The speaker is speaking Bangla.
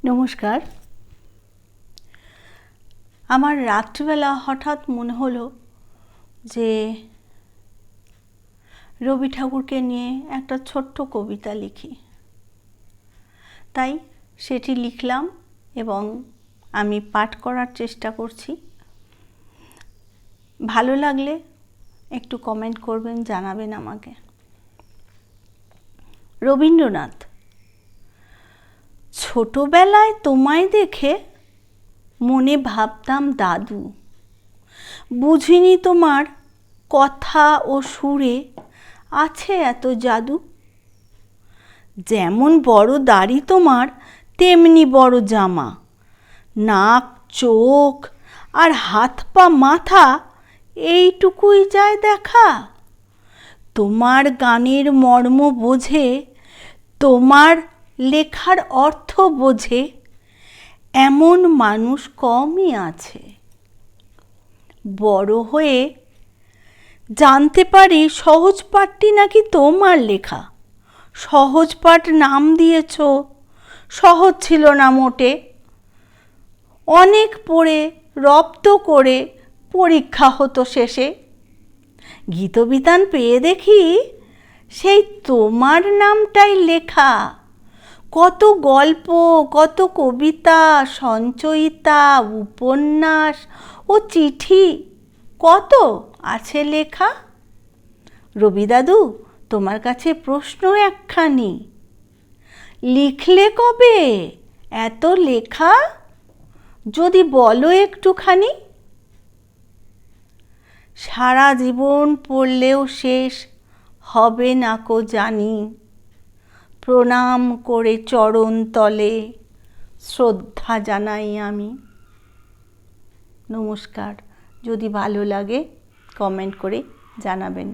নমস্কার। আমার রাত্রিবেলা হঠাৎ মনে হলো যে রবি ঠাকুরকে নিয়ে একটা ছোট্ট কবিতা লিখি। তাই সেটি লিখলাম এবং আমি পাঠ করার চেষ্টা করছি। ভালো লাগলে একটু কমেন্ট করবেন, জানাবেন আমাকে। রবীন্দ্রনাথ। ছোটবেলায় তোমায় দেখে মনে ভাবতাম দাদু, বুঝিনি তোমার কথা ও সুরে আছে এত জাদু। যেমন বড় দাড়ি তোমার তেমনি বড় জামা, নাক চোখ আর হাত পা মাথা এইটুকুই যায় দেখা। তোমার গানের মর্ম বোঝে, তোমার লেখার অর্থ বোঝে এমন মানুষ কমই আছে। বড় হয়ে জানতে পারি সহজ পাঠটি নাকি তোমার লেখা। সহজ পাঠ নাম দিয়েছ, সহজ ছিল না মোটে। অনেক পড়ে রপ্ত করে পরীক্ষা হতো শেষে। গীতবিতান পেয়ে দেখি সেই তোমার নামটাই লেখা। কত গল্প, কত কবিতা, সঞ্চয়িতা, উপন্যাস ও চিঠি কত আছে লেখা। রবি দাদু, তোমার কাছে প্রশ্ন একখানি, লিখলে কবে এত লেখা? যদি বলো একটুখানি। সারা জীবন পড়লেও শেষ হবে না কো জানি, প্রণাম করে চরণ তলে শ্রদ্ধা জানাই আমি। নমস্কার। যদি ভালো লাগে কমেন্ট করে জানাবেন।